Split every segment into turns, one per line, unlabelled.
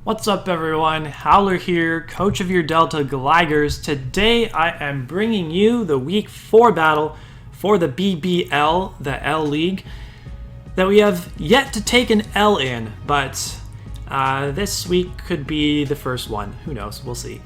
What's up everyone, Howler here, coach of your Delta Gligars. Today I am bringing you the week 4 battle for the BBL, the L League, that we have yet to take an L in, but this week could be the first one. Who knows, we'll see.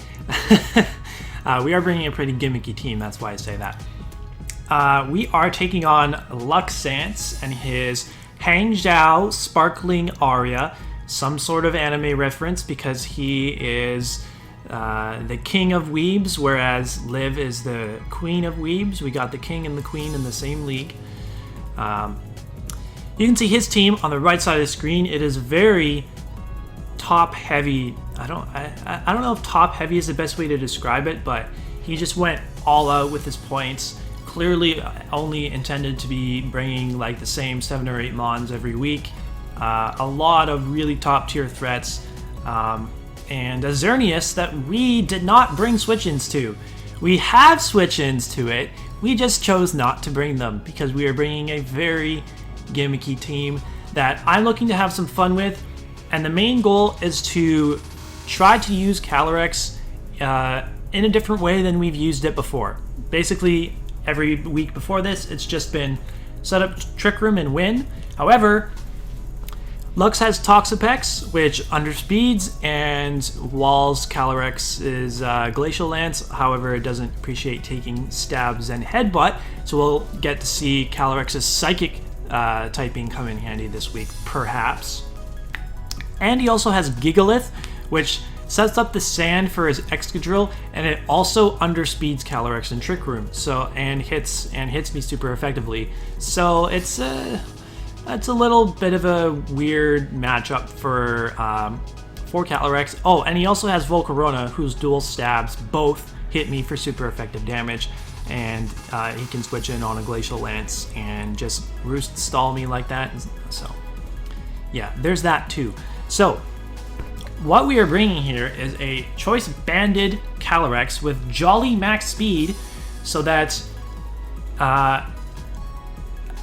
We are bringing a pretty gimmicky team, that's why I say that. We are taking on Gligars and his Hangzhou Sparkling Aria. Some sort of anime reference because he is the king of weebs, whereas Liv is the queen of weebs. We got the king and the queen in the same league. You can see his team on the right side of the screen. It is very top heavy. I don't know if top heavy is the best way to describe it, but he just went all out with his points. Clearly only intended to be bringing like the same 7 or 8 mons every week. A lot of really top tier threats, and a Xerneas that we did not bring switch-ins to. We have switch-ins to it, we just chose not to bring them because we are bringing a very gimmicky team that I'm looking to have some fun with, and the main goal is to try to use Calyrex in a different way than we've used it before. Basically, every week before this, it's just been set up Trick Room and win. However, Lux has Toxapex, which underspeeds and walls Calyrex Glacial Lance. However, it doesn't appreciate taking stabs and headbutt, so we'll get to see Calyrex's Psychic typing come in handy this week, perhaps. And he also has Gigalith, which sets up the sand for his Excadrill, and it also underspeeds Calyrex in Trick Room, so and hits me super effectively. So it's a little bit of a weird matchup for Calyrex. Oh, and he also has Volcarona, whose dual stabs both hit me for super effective damage, and he can switch in on a Glacial Lance and just roost stall me like that. So yeah, there's that too. So what we are bringing here is a choice banded Calyrex with Jolly Max Speed, so that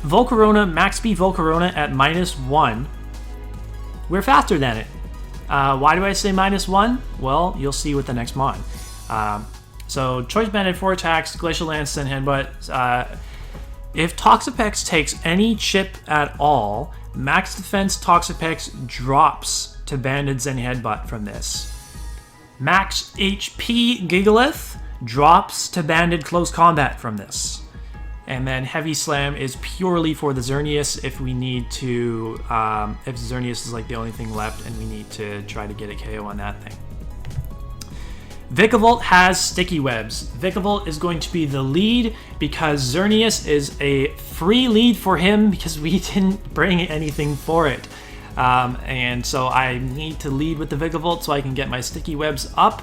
Volcarona, max speed Volcarona at -1, we're faster than it. Why do I say -1? Well, you'll see with the next mod. So choice banded 4 attacks, Glacial Lance and Headbutt. If Toxapex takes any chip at all, max defense Toxapex drops to banded Zen Headbutt from this. Max HP Gigalith drops to banded Close Combat from this. And then Heavy Slam is purely for the Xerneas if we need to, if Xerneas is like the only thing left and we need to try to get a KO on that thing. Vikavolt has Sticky Webs. Vikavolt is going to be the lead because Xerneas is a free lead for him because we didn't bring anything for it. And so I need to lead with the Vikavolt so I can get my Sticky Webs up,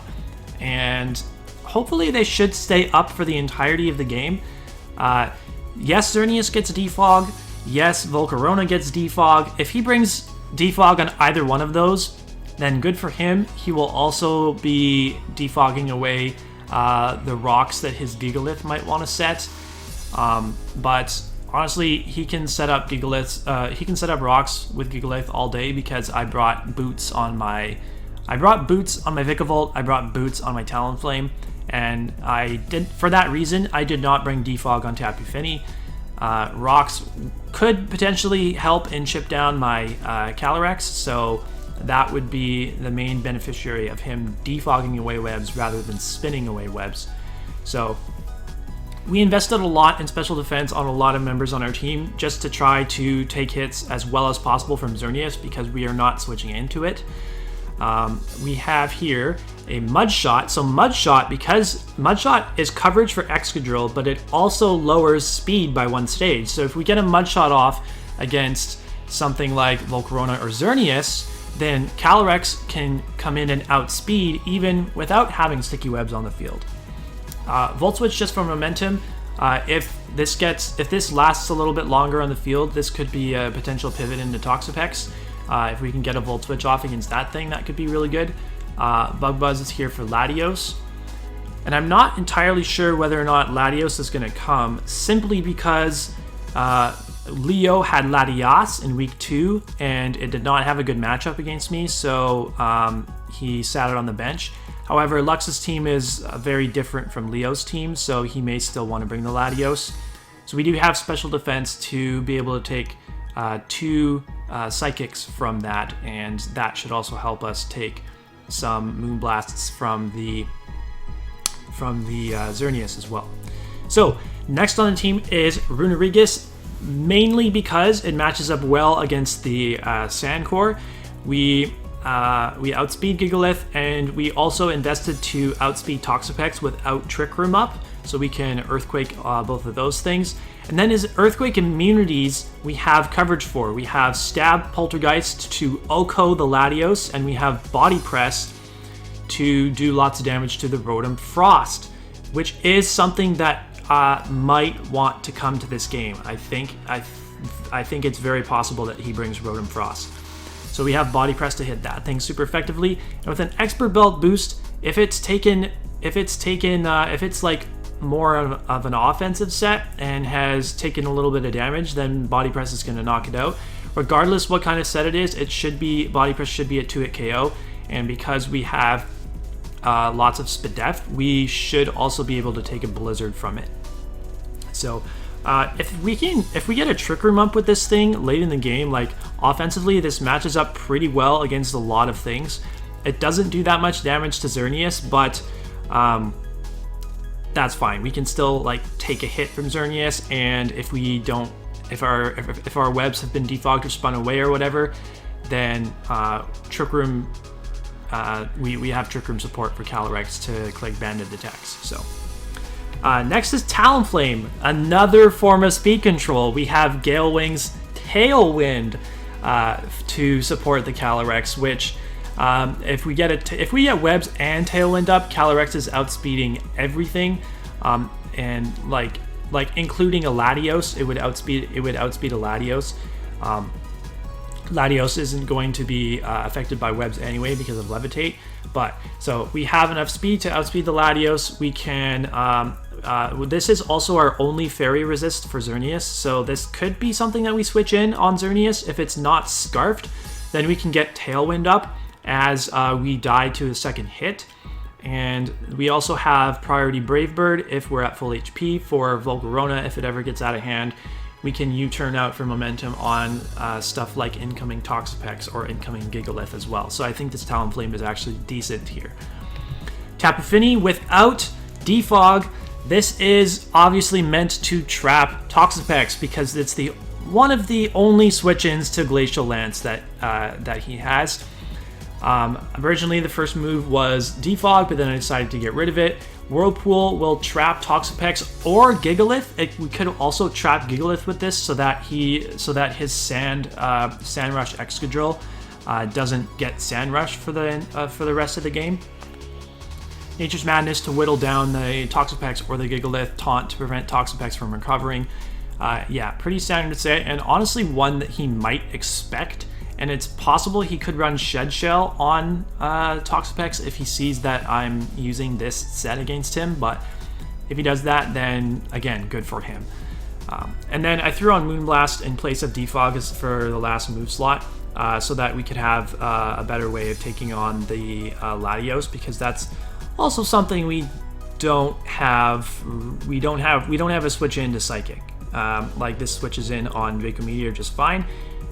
and hopefully they should stay up for the entirety of the game. Yes, Xerneas gets Defog. Yes, Volcarona gets Defog. If he brings Defog on either one of those, then good for him. He will also be defogging away the rocks that his Gigalith might want to set. But honestly, he can set up Gigaliths. He can set up rocks with Gigalith all day because I brought boots on my Vikavolt. I brought boots on my Talonflame. And for that reason, I did not bring Defog on Tapu Fini. Rocks could potentially help and chip down my Calyrex, so that would be the main beneficiary of him defogging away webs rather than spinning away webs. So we invested a lot in special defense on a lot of members on our team just to try to take hits as well as possible from Xerneas because we are not switching into it. We have here a Mudshot. So Mudshot, because Mudshot is coverage for Excadrill, but it also lowers speed by 1 stage. So if we get a Mudshot off against something like Volcarona or Xerneas, then Calyrex can come in and outspeed even without having Sticky Webs on the field. Volt Switch just for momentum. If this lasts a little bit longer on the field, this could be a potential pivot into Toxapex. If we can get a Volt Switch off against that thing, that could be really good. Bug Buzz is here for Latios. And I'm not entirely sure whether or not Latios is going to come, simply because Leo had Latias in week 2, and it did not have a good matchup against me, so he sat it on the bench. However, Lux's team is very different from Leo's team, so he may still want to bring the Latios. So we do have special defense to be able to take 2 psychics from that, and that should also help us take some Moonblasts from the Xerneas as well. So next on the team is Runerigus, mainly because it matches up well against the Sandcore. We outspeed Gigalith, and we also invested to outspeed Toxapex without Trick Room up, so we can Earthquake both of those things. And then his Earthquake immunities we have coverage for. We have Stab Poltergeist to Oko the Latios, and we have Body Press to do lots of damage to the Rotom Frost, which is something that might want to come to this game. I think it's very possible that he brings Rotom Frost. So we have Body Press to hit that thing super effectively, and with an Expert Belt boost, if it's like more of an offensive set and has taken a little bit of damage, then Body Press is going to knock it out. Regardless what kind of set it is, Body Press should be a 2-hit KO, and because we have lots of Spadef, we should also be able to take a Blizzard from it. So if we get a Trick Room up with this thing late in the game, like offensively, this matches up pretty well against a lot of things. It doesn't do that much damage to Xerneas, but that's fine. We can still like take a hit from Xerneas, and if our webs have been defogged or spun away or whatever, then Trick Room, we have Trick Room support for Calyrex to click Banded attacks. So next is Talonflame, another form of speed control. We have Gale Wing's Tailwind to support the Calyrex, which if we get webs and Tailwind up, Calyrex is outspeeding everything, and like including a Latios, it would outspeed a Latios. Latios isn't going to be affected by webs anyway because of Levitate, but so we have enough speed to outspeed the Latios. We can this is also our only fairy resist for Xerneas, so this could be something that we switch in on Xerneas. If it's not Scarfed, then we can get Tailwind up as we die to a second hit. And we also have Priority Brave Bird if we're at full HP for Volcarona if it ever gets out of hand. We can U-turn out for momentum on stuff like incoming Toxapex or incoming Gigalith as well. So I think this Talonflame is actually decent here. Tapu Fini without Defog. This is obviously meant to trap Toxapex because it's one of the only switch-ins to Glacial Lance that he has. Originally the first move was Defog, but then I decided to get rid of it. Whirlpool will trap Toxapex or Gigalith. We could also trap Gigalith with this so that his Sand Rush Excadrill doesn't get Sand Rush for the rest of the game. Nature's Madness to whittle down the Toxapex or the Gigalith. Taunt to prevent Toxapex from recovering. Yeah, pretty standard set, and honestly one that he might expect. And it's possible he could run Shed Shell on Toxapex if he sees that I'm using this set against him. But if he does that, then again, good for him. And then I threw on Moonblast in place of Defog for the last move slot, so that we could have a better way of taking on the Latios, because that's also something we don't have. We don't have a switch into Psychic. Like this switches in on Draco Meteor just fine.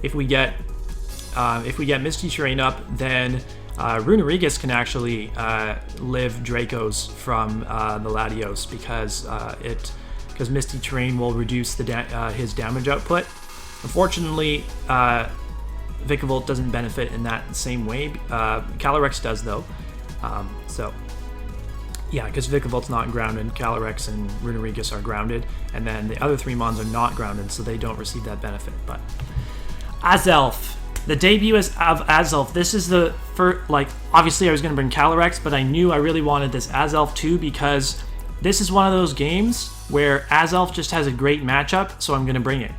If we get Misty Terrain up, then Runerigus can actually live Dracos from the Latios because Misty Terrain will reduce his damage output. Unfortunately, Vikavolt doesn't benefit in that same way. Calyrex does though. So yeah, because Vikavolt's not grounded, Calyrex and Runerigus are grounded, and then the other 3 mons are not grounded, so they don't receive that benefit. But Azelf. The debut of Azelf. This is the first, obviously I was going to bring Calyrex, but I knew I really wanted this Azelf too, because this is one of those games where Azelf just has a great matchup, so I'm going to bring it.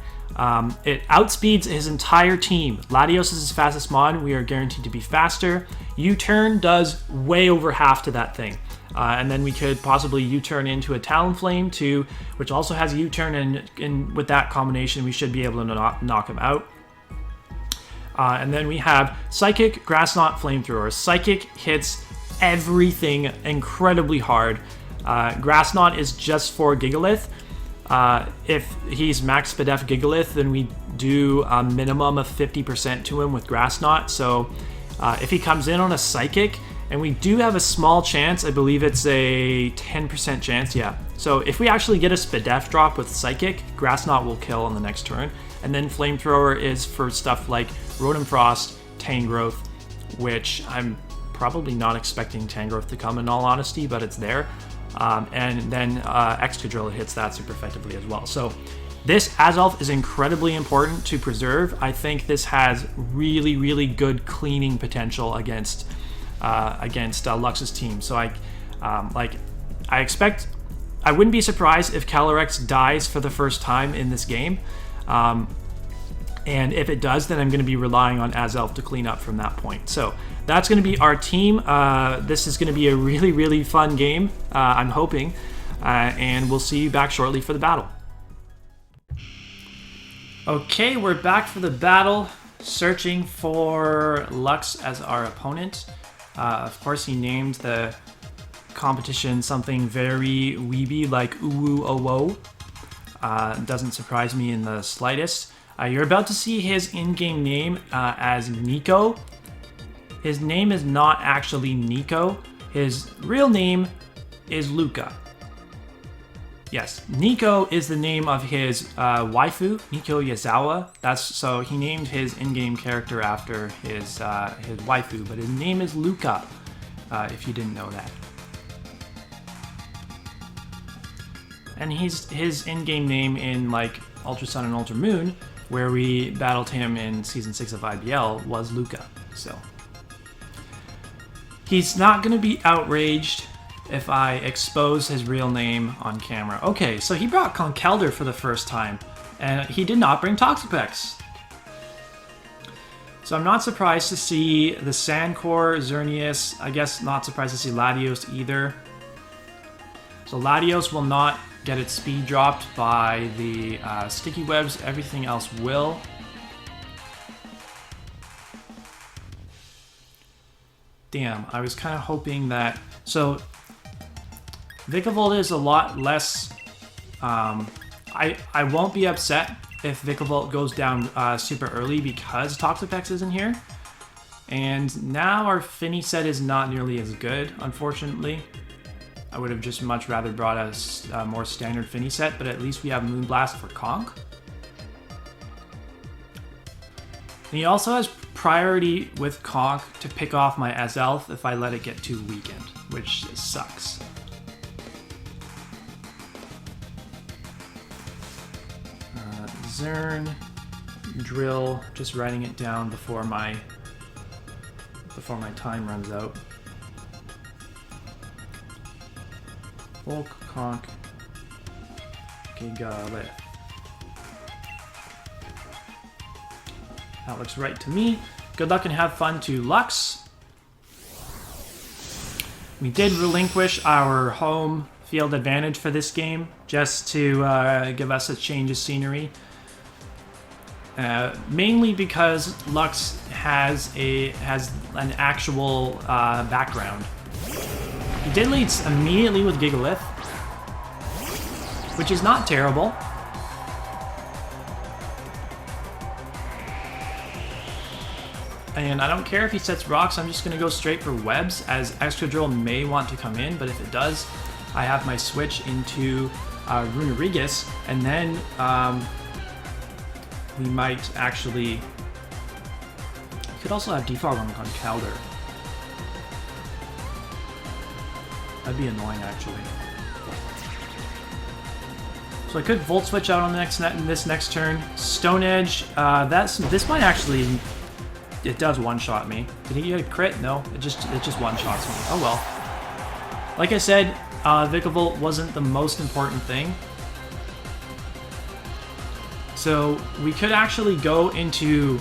It outspeeds his entire team. Latios is his fastest mon. We are guaranteed to be faster. U-turn does way over half to that thing. And then we could possibly U-turn into a Talonflame too, which also has a U-turn, and with that combination, we should be able to knock him out. And then we have Psychic, Grass Knot, Flamethrower. Psychic hits everything incredibly hard. Grass Knot is just for Gigalith. If he's max Spadef Gigalith, then we do a minimum of 50% to him with Grass Knot. So if he comes in on a Psychic, and we do have a small chance, I believe it's a 10% chance, yeah. So if we actually get a Spadef drop with Psychic, Grass Knot will kill on the next turn. And then Flamethrower is for stuff like Rotom Frost, Tangrowth, which I'm probably not expecting Tangrowth to come in all honesty, but it's there. And then Excadrill hits that super effectively as well. So this Azelf is incredibly important to preserve. I think this has really, really good cleaning potential against Lux's team. So I expect, I wouldn't be surprised if Calyrex dies for the first time in this game. And if it does, then I'm going to be relying on Azelf to clean up from that point. So that's going to be our team. This is going to be a really, really fun game, I'm hoping. And we'll see you back shortly for the battle. Okay, we're back for the battle, searching for Lux as our opponent. Of course, he named the competition something very weeby, like Uwu Owo. Doesn't surprise me in the slightest. You're about to see his in-game name as Nico. His name is not actually Nico. His real name is Luca. Yes, Nico is the name of his waifu, Nico Yazawa. So he named his in-game character after his waifu, but his name is Luca, if you didn't know that. And his in-game name in like Ultra Sun and Ultra Moon, where we battled him in Season 6 of IBL, was Luca. So he's not going to be outraged if I expose his real name on camera. Okay, so he brought Conkeldurr for the first time, and he did not bring Toxapex. So I'm not surprised to see the Sandcore, Xerneas. I guess not surprised to see Latios either. So Latios will not get its speed dropped by the sticky webs. Everything else will. Damn, I was kind of hoping that... So Vikavolt is a lot less... I won't be upset if Vikavolt goes down super early because Toxapex isn't here. And now our Finny set is not nearly as good, unfortunately. I would have just much rather brought a more standard Finny set, but at least we have Moonblast for Conk. And he also has priority with Conk to pick off my Azelf if I let it get too weakened, which sucks. Zern, Drill, just writing it down before my time runs out. Volk, Conk, Gigalith. That looks right to me. Good luck and have fun to Lux. We did relinquish our home field advantage for this game just to give us a change of scenery. Mainly because Lux has an actual background. He did lead immediately with Gigalith, which is not terrible. And I don't care if he sets rocks, I'm just going to go straight for webs, as Excadrill may want to come in, but if it does, I have my switch into Runerigus, and then we might actually... could also have Defog on Calder. That'd be annoying, actually. So I could Volt Switch out on the this next turn. Stone Edge, this might actually... It does one-shot me. Did he get a crit? No, it just one-shots me. Oh well. Like I said, Vikavolt wasn't the most important thing. So we could actually go into...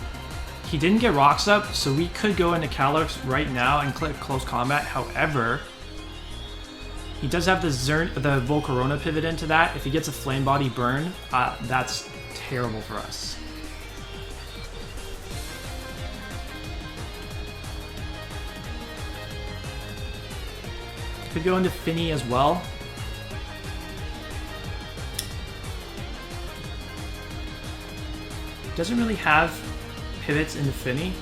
He didn't get rocks up, so we could go into Calyrex right now and click Close Combat. However, He does have the Volcarona pivot into that. If he gets a Flame Body burn, that's terrible for us. Could go into Finny as well. Doesn't really have pivots into Finny.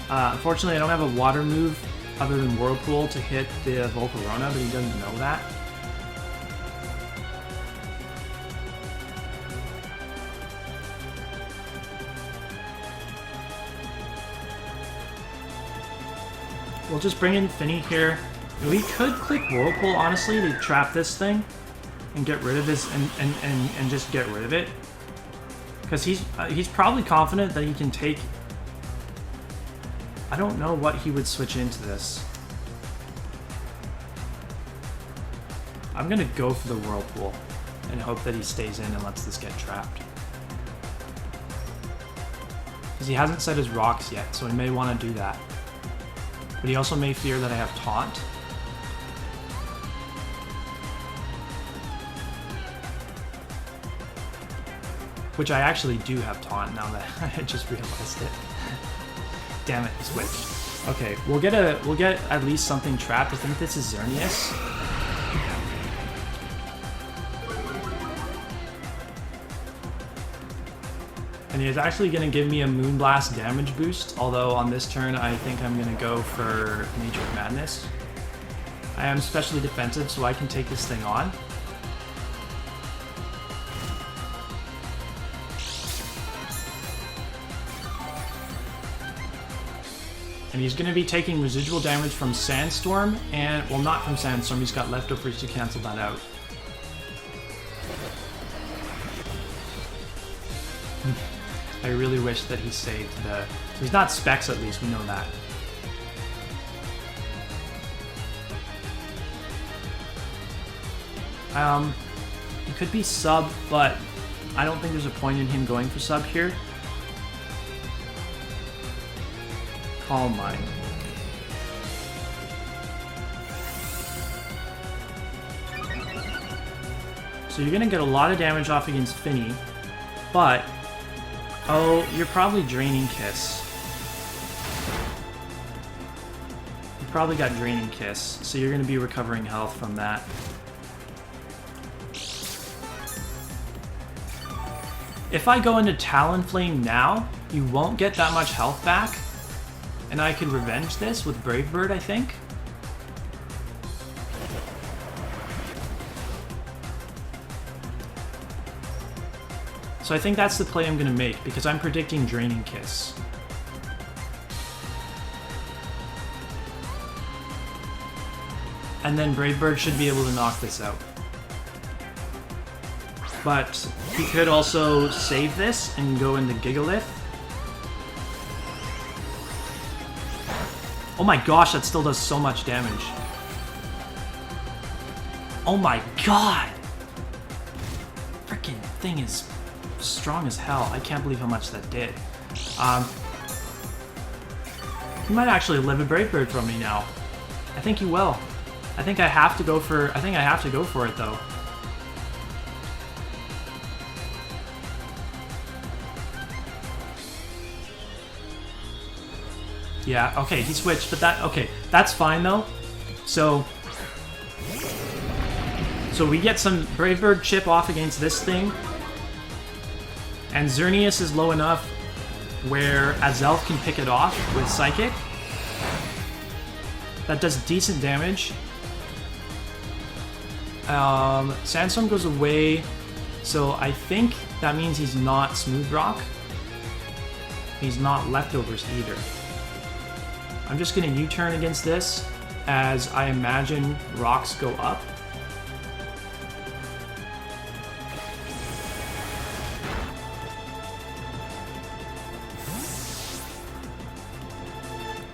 Unfortunately, I don't have a water move other than Whirlpool to hit the Volcarona, but he doesn't know that. We'll just bring in Finny here. We could click Whirlpool, honestly, to trap this thing and get rid of this and just get rid of it. Because he's probably confident that he can take... I don't know what he would switch into this. I'm gonna go for the Whirlpool and hope that he stays in and lets this get trapped. Because he hasn't set his rocks yet, so he may want to do that. But he also may fear that I have Taunt. Which I actually do have Taunt now that I just realized it. Damn it, switch. Okay, we'll get at least something trapped. I think this is Xerneas. And he's actually going to give me a Moonblast damage boost, although on this turn I think I'm going to go for Nature of Madness. I am especially defensive, so I can take this thing on. And he's going to be taking residual damage from Sandstorm, and, well, not from Sandstorm, he's got leftovers to cancel that out. I really wish that he saved the... So he's not Specs, at least, we know that. He could be sub, but I don't think there's a point in him going for sub here. Calm Mind. So you're gonna get a lot of damage off against Finny, but... Oh, you're probably Draining Kiss. You probably got Draining Kiss, so you're gonna be recovering health from that. If I go into Talonflame now, you won't get that much health back. And I could revenge this with Brave Bird, I think. So I think that's the play I'm going to make, because I'm predicting Draining Kiss. And then Brave Bird should be able to knock this out. But he could also save this and go into Gigalith. Oh my gosh, that still does so much damage. Oh my god! Freaking thing is strong as hell. I can't believe how much that did. He might actually live a Brave Bird from me now. I think he will. I think I have to go for it though. Yeah, okay, he switched, but that's fine though. So we get some Brave Bird chip off against this thing. And Xerneas is low enough where Azelf can pick it off with Psychic. That does decent damage. Sandstorm goes away, so I think that means he's not Smooth Rock. He's not Leftovers either. I'm just going to U-turn against this as I imagine rocks go up.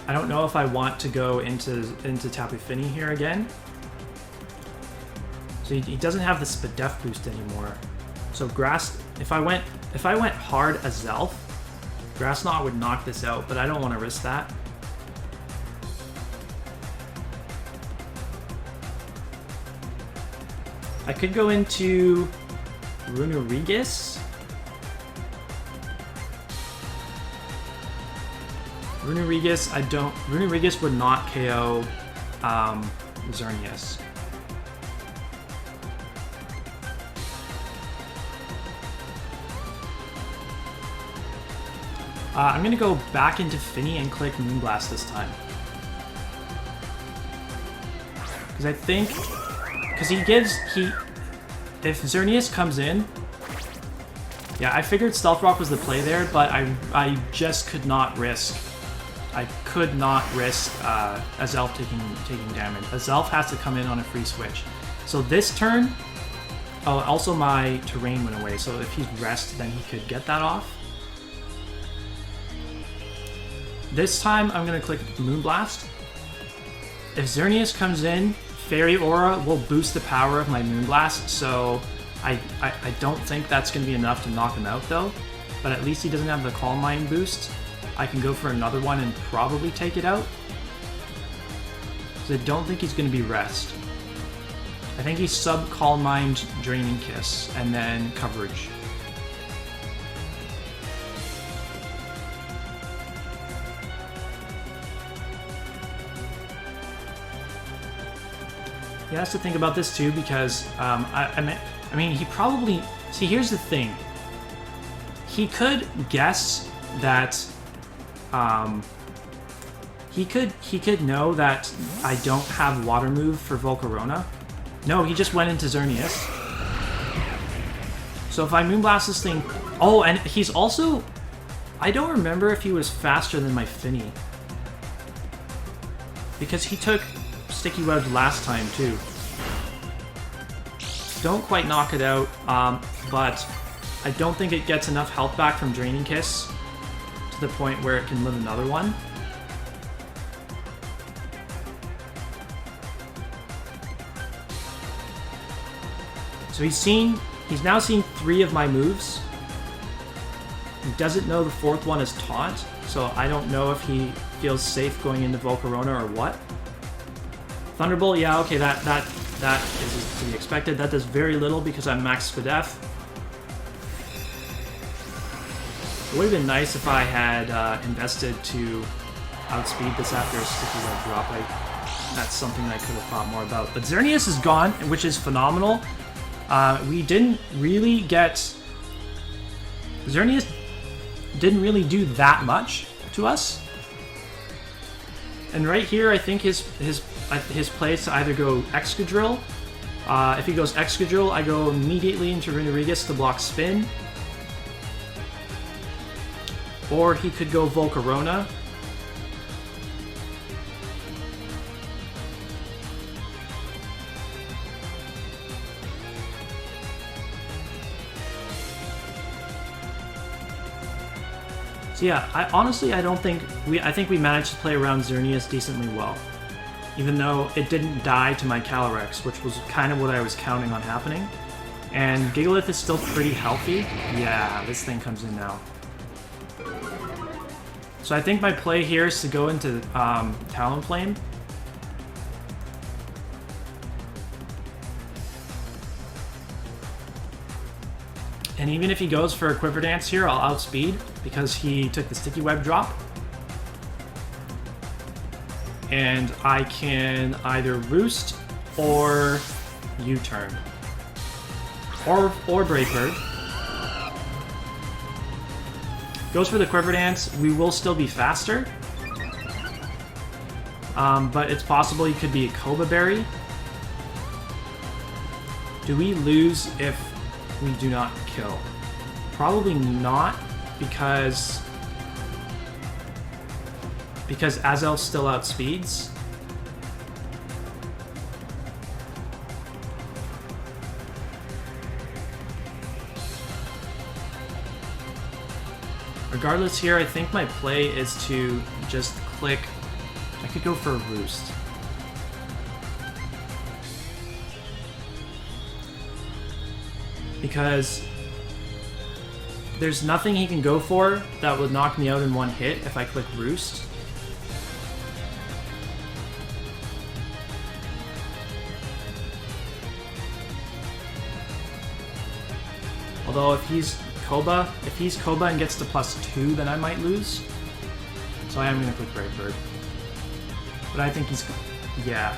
I don't know if I want to go into Tapu Fini here again. So he doesn't have the Spadef boost anymore. So Grass, if I went hard as Zelf, Grass Knot would knock this out, but I don't want to risk that. I could go into Runerigus. Runerigus would not KO Xerneas. I'm gonna go back into Finny and click Moonblast this time. Because I think, if Xerneas comes in, yeah, I figured Stealth Rock was the play there, but I just could not risk. I could not risk Azelf taking damage. Azelf has to come in on a free switch. So this turn, oh, also my terrain went away, so if he's rest, then he could get that off. This time, I'm going to click Moonblast. If Xerneas comes in, Fairy Aura will boost the power of my Moonblast, so I don't think that's going to be enough to knock him out, though. But at least he doesn't have the Calm Mind boost. I can go for another one and probably take it out. Because I don't think he's going to be rest. I think he's sub-Calm Mind, Draining Kiss, and then coverage. He has to think about this too, because I mean, he probably... See, here's the thing. He could guess that... he could know that I don't have Water Move for Volcarona. No, he just went into Xerneas. So if I Moonblast this thing... Oh, and he's also... I don't remember if he was faster than my Finny. Because he took Sticky Webs last time, too. Don't quite knock it out, but I don't think it gets enough health back from Draining Kiss to the point where it can live another one. So he's now seen 3 of my moves. He doesn't know the 4th one is Taunt, so I don't know if he feels safe going into Volcarona or what. Thunderbolt, yeah, okay, that is to be expected. That does very little because I'm max Spadef. It would have been nice if I had invested to outspeed this after a Sticky Web drop. That's something I could have thought more about. But Xerneas is gone, which is phenomenal. We didn't really get... Xerneas didn't really do that much to us. And right here, I think his play is to either go Excadrill. If he goes Excadrill, I go immediately into Runerigus to block Spin. Or he could go Volcarona. So yeah, I think we managed to play around Xerneas decently well. Even though it didn't die to my Calyrex, which was kind of what I was counting on happening. And Gigalith is still pretty healthy. Yeah, this thing comes in now. So I think my play here is to go into Talonflame. And even if he goes for a Quiver Dance here, I'll outspeed because he took the Sticky Web drop. And I can either Roost or U-turn. Or Brave Bird. Goes for the Quiver Dance. We will still be faster. But it's possible he could be a Koba Berry. Do we lose if we do not kill? Probably not, because Azel still outspeeds. Regardless here, I think my play is to just click... I could go for a Roost. Because there's nothing he can go for that would knock me out in one hit if I click Roost. Although if he's Koba and gets to +2, then I might lose. So I am gonna click Brave Bird. But I think he's, yeah,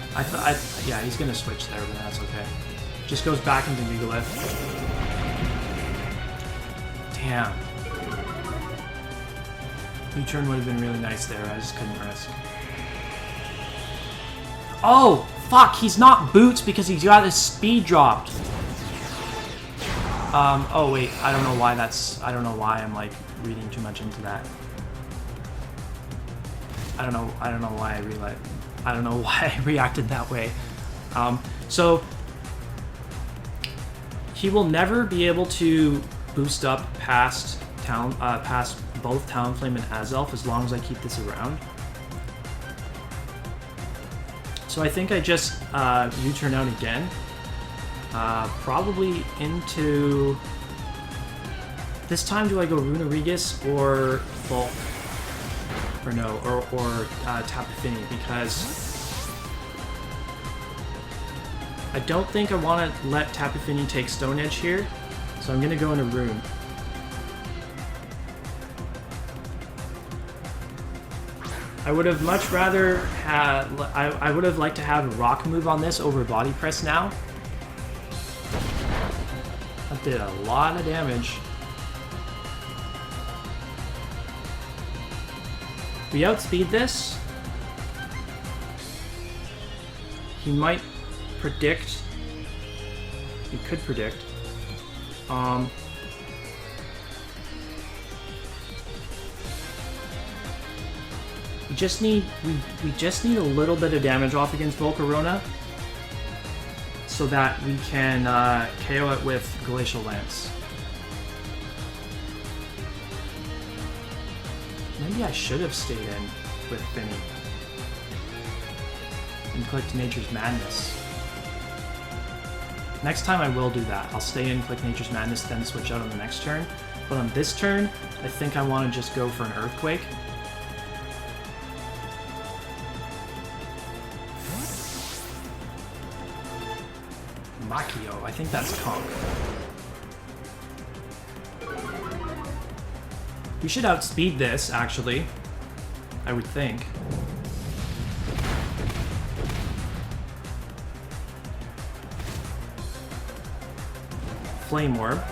yeah, he's gonna switch there, but that's okay. Just goes back into Jubilife. Damn. U-turn would have been really nice there, I just couldn't risk. Oh, fuck, he's not boots because he's got his speed dropped. Oh wait, I don't know why I'm like reading too much into that. I don't know why I reacted that way. So he will never be able to boost up past both Talonflame and Azelf as long as I keep this around. So I think I just U-turn out again. Probably into... This time do I go Runarigus or Bulk? Or no, or Tapu Fini, because I don't think I want to let Tapu Fini take Stone Edge here, so I'm going to go into Rune. I would have much rather had... I would have liked to have a Rock move on this over Body Press now. That did a lot of damage. We outspeed this. He might predict. He could predict. We just need a little bit of damage off against Volcarona, so that we can KO it with Glacial Lance. Maybe I should have stayed in with Finny and clicked Nature's Madness. Next time I will do that. I'll stay in, click Nature's Madness, then switch out on the next turn. But on this turn, I think I want to just go for an Earthquake. Makio, I think that's Conk. We should outspeed this, actually. I would think. Flame Orb.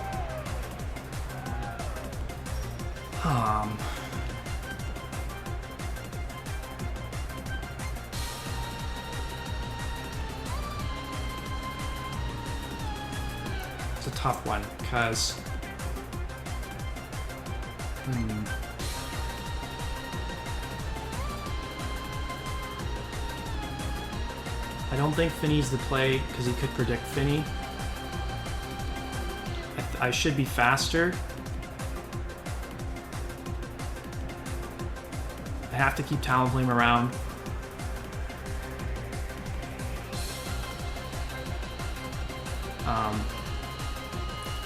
It's a tough one, because... I don't think Finny's the play, because he could predict Finny. I should be faster. I have to keep Talonflame around.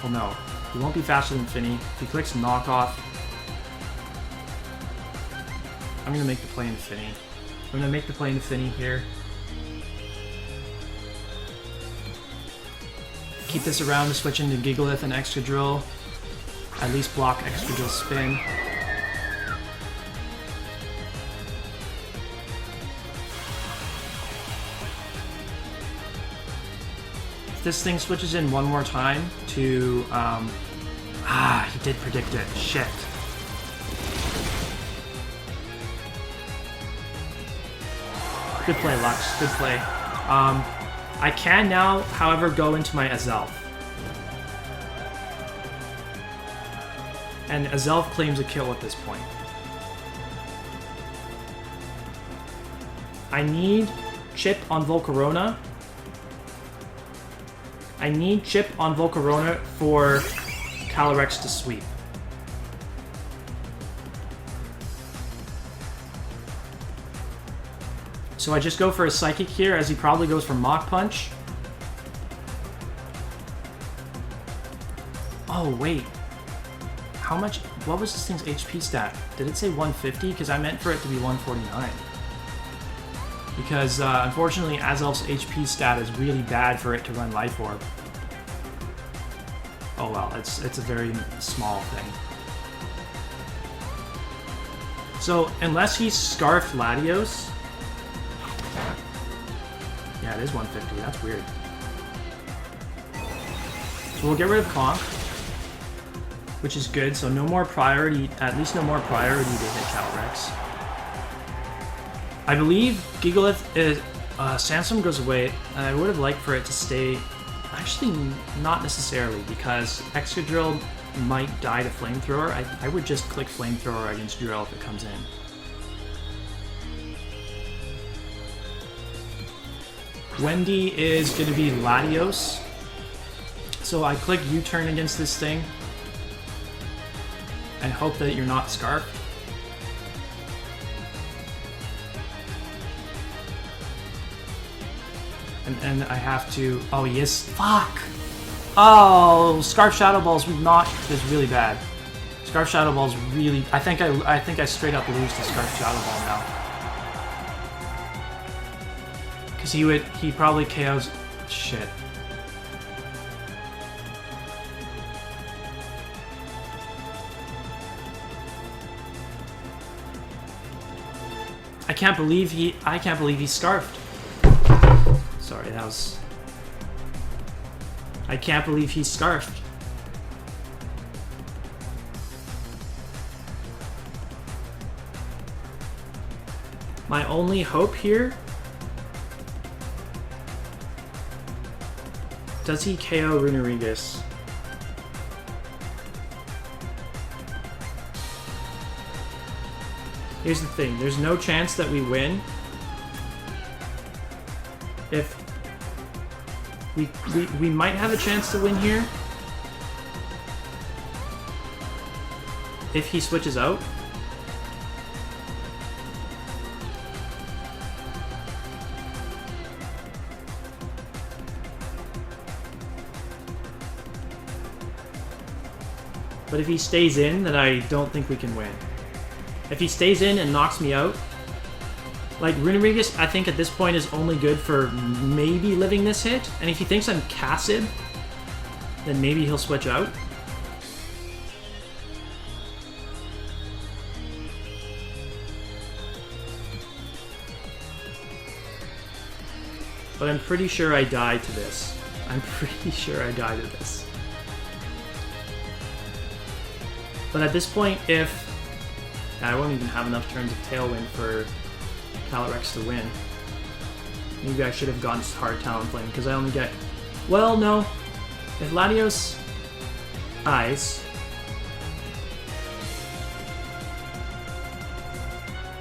Well, no. He won't be faster than Finny. If he clicks Knockoff, I'm going to make the play in Finny. I'm going to make the play in Finny here. Keep this around to switch into Gigalith and Excadrill. At least block Excadrill spin. If this thing switches in one more time to... he did predict it. Shit. Good play, Lux. Good play. I can now, however, go into my Azelf. And Azelf claims a kill at this point. I need Chip on Volcarona. I need Chip on Volcarona for Calyrex to sweep. So I just go for a Psychic here, as he probably goes for Mach Punch. Oh, wait. How much... What was this thing's HP stat? Did it say 150? Because I meant for it to be 149. Because, unfortunately, Azelf's HP stat is really bad for it to run Life Orb. Oh well, it's a very small thing. So unless he scarfed Latios, yeah, it is 150. That's weird. So we'll get rid of Conk, which is good. So no more priority, at least no more priority to hit Calyrex. I believe Gigalith is Sandstorm goes away, and I would have liked for it to stay. Actually, not necessarily, because Excadrill might die to Flamethrower. I would just click Flamethrower against Drill if it comes in. Wendy is going to be Latios. So I click U-turn against this thing and hope that you're not Scarfed. And I have to... Oh, he is... Fuck! Oh, Scarf Shadow Ball's not... is really bad. Scarf Shadow Ball's really... I think I straight up lose to Scarf Shadow Ball now. Because he probably KOs... Shit. I can't believe he's Scarfed. Sorry, that was... I can't believe he's Scarfed. My only hope here... Does he KO Runerigus? Here's the thing, there's no chance that we win if we might have a chance to win here if he switches out. But if he stays in, then I don't think we can win. If he stays in and knocks me out, like Runerigus, I think at this point is only good for maybe living this hit. And if he thinks I'm Cassid, then maybe he'll switch out. But I'm pretty sure I die to this. I'm pretty sure I die to this. But at this point, if... I won't even have enough turns of Tailwind for Calyrex to win. Maybe I should have gone hard Talonflame, because I only get... Well, no. If Latios... Ice...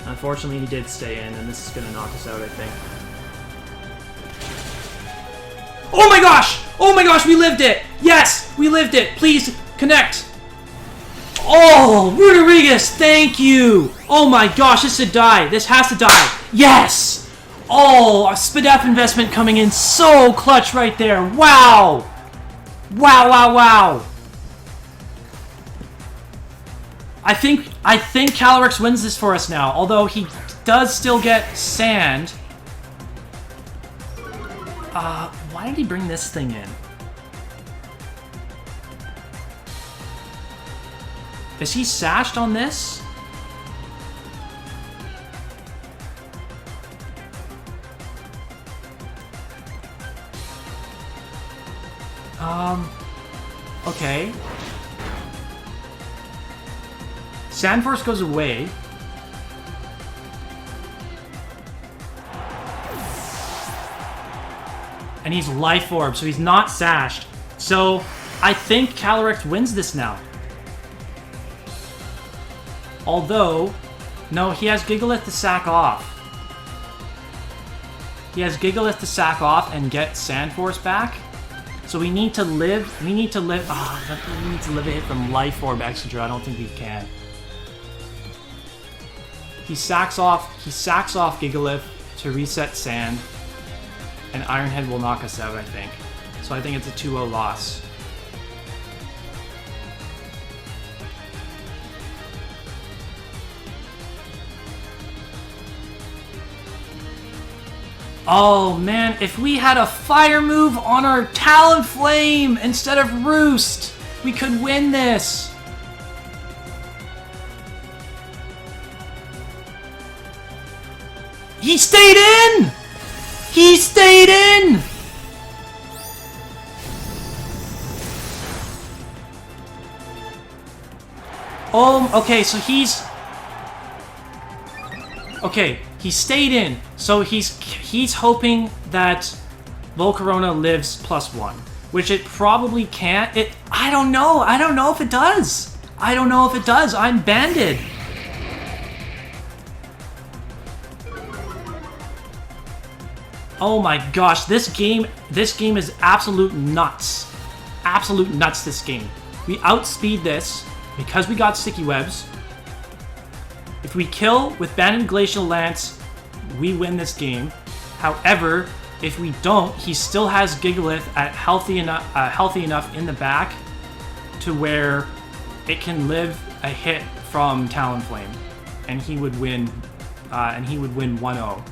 Unfortunately, he did stay in, and this is going to knock us out, I think. Oh my gosh! Oh my gosh, we lived it! Yes! We lived it! Please, connect! Oh, Runerigus, thank you! Oh my gosh, this should die. This has to die. Yes! Oh, a Spadef investment coming in so clutch right there. Wow! Wow, wow, wow. I think Calyrex wins this for us now, although he does still get Sand. Why did he bring this thing in? Is he sashed on this? Okay. Sandforce goes away. And he's Life Orb, so he's not sashed. So, I think Calyrex wins this now. Although, no, he has Gigalith to sack off. He has Gigalith to sack off and get Sandforce back. So we need to live, we need to live a hit from Life Orb Excadrill. I don't think we can. He sacks off Gigalith to reset Sand. And Ironhead will knock us out, I think. So I think it's a 2-0 loss. Oh man, if we had a fire move on our Talonflame instead of Roost, We could win this. He stayed in! He stayed in! Okay, so he's... Okay, he stayed in. So he's hoping that Volcarona lives +1. Which it probably can't. I don't know. I don't know if it does. I don't know if it does. I'm banded. Oh my gosh, this game is absolute nuts. Absolute nuts, this game. We outspeed this because we got sticky webs. If we kill with Banded Glacial Lance, we win this game. However, if we don't, he still has Gigalith at healthy enough in the back to where it can live a hit from Talonflame, and he would win. 1-0.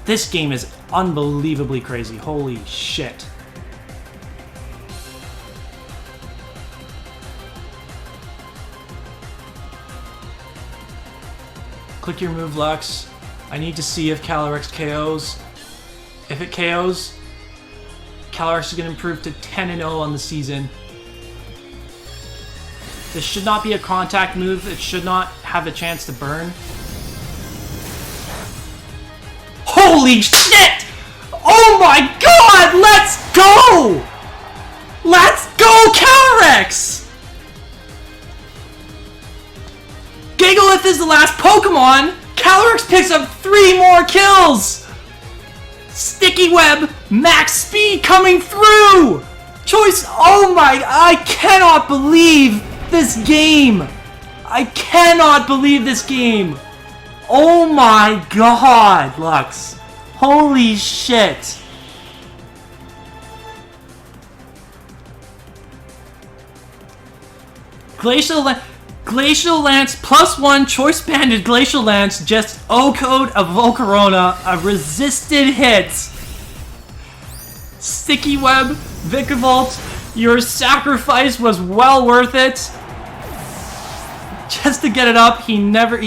This game is unbelievably crazy. Holy shit. Click your move, Lux. I need to see if Calyrex KOs. If it KOs, Calyrex is going to improve to 10-0 on the season. This should not be a contact move. It should not have a chance to burn. Holy shit! Oh my god! Let's go! Let's go, Calyrex! Gigalith is the last Pokemon! Calyrex picks up 3 more kills! Sticky Web, max speed coming through! Choice, oh my, I cannot believe this game! I cannot believe this game! Oh my god, Lux. Holy shit. Glacial Lance +1 choice banded Glacial Lance, just O-code of Volcarona, a resisted hit. Sticky Web, Vikavolt, your sacrifice was well worth it. Just to get it up, he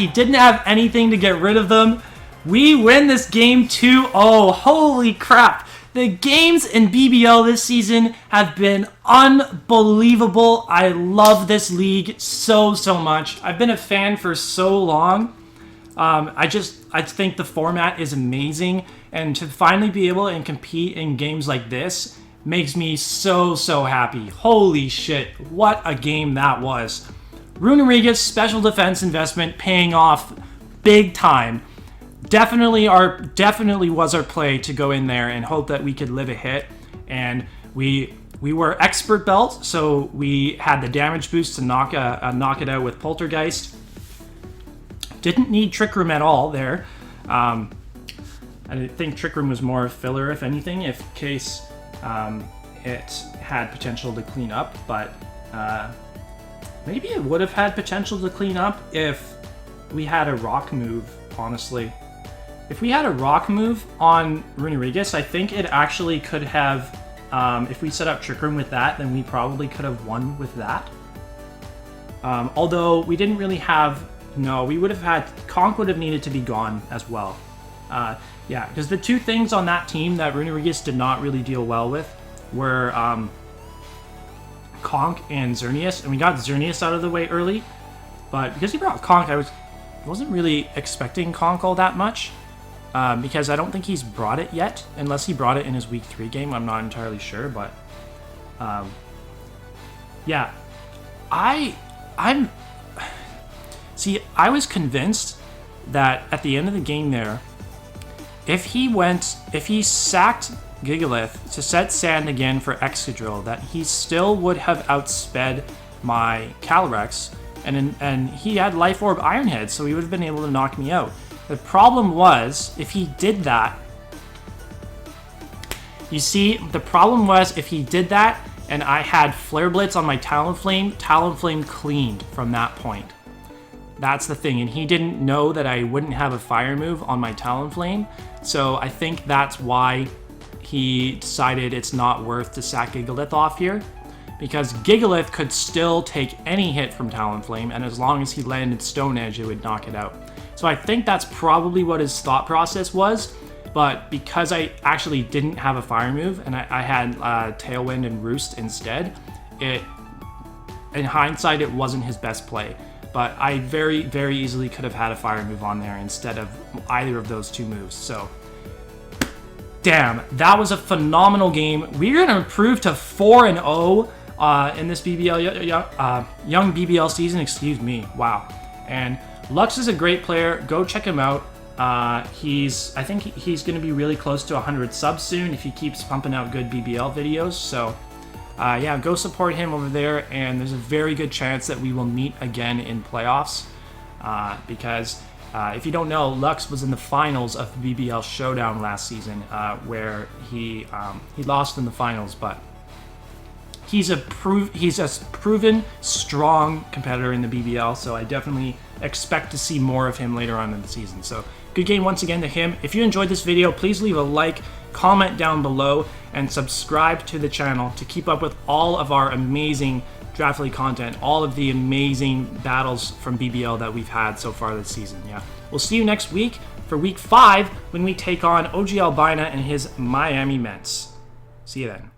didn't have anything to get rid of them. We win this game 2-0. Holy crap. The games in BBL this season have been unbelievable. I love this league so much. I've been a fan for so long. I think the format is amazing, and to finally be able to compete in games like this makes me so happy. Holy shit, what a game that was. Runeriga's special defense investment paying off big time. Definitely was our play to go in there and hope that we could live a hit, and we were expert belt, so we had the damage boost to knock it out with Poltergeist. Didn't need Trick Room at all there. I think Trick Room was more filler, if anything, in case it had potential to clean up, but maybe it would have had potential to clean up if we had a rock move, honestly. If we had a rock move on Runerigas, I think it actually could have, if we set up Trick Room with that, then we probably could have won with that. Although we didn't really have, no, we would have had, Conk would have needed to be gone as well. Yeah, because the two things on that team that Runerigas did not really deal well with were Conk and Xerneas, and we got Xerneas out of the way early, but because he brought Conk, I wasn't really expecting Conk all that much. Because I don't think he's brought it yet, unless he brought it in his Week 3 game. I'm not entirely sure, but yeah, see, I was convinced that at the end of the game there, if he sacked Gigalith to set Sand again for Excadrill, that he still would have outsped my Calyrex, and he had Life Orb Iron Head, so he would have been able to knock me out. The problem was, if he did that, you see, the problem was if he did that and I had Flare Blitz on my Talonflame cleaned from that point. That's the thing, and he didn't know that I wouldn't have a fire move on my Talonflame, so I think that's why he decided it's not worth to sack Gigalith off here, because Gigalith could still take any hit from Talonflame, and as long as he landed Stone Edge, it would knock it out. So I think that's probably what his thought process was, but because I actually didn't have a fire move, and I had Tailwind and Roost instead, in hindsight, it wasn't his best play. But I very, very easily could have had a fire move on there instead of either of those two moves. So, damn, that was a phenomenal game. We're going to improve to 4-0 in this BBL, young BBL season, excuse me. Wow. And Lux is a great player. Go check him out. I think he's going to be really close to 100 subs soon if he keeps pumping out good BBL videos. So, yeah, go support him over there, and there's a very good chance that we will meet again in playoffs, because if you don't know, Lux was in the finals of the BBL Showdown last season, where he lost in the finals, but he's a proven strong competitor in the BBL, so I definitely expect to see more of him later on in the season. So good game once again to him. If you enjoyed this video, please leave a like, comment down below, and subscribe to the channel to keep up with all of our amazing Draft League content, all of the amazing battles from BBL that we've had so far this season. Yeah, we'll see you next week for week 5 when we take on OG Albina and his Miami Mets. See you then.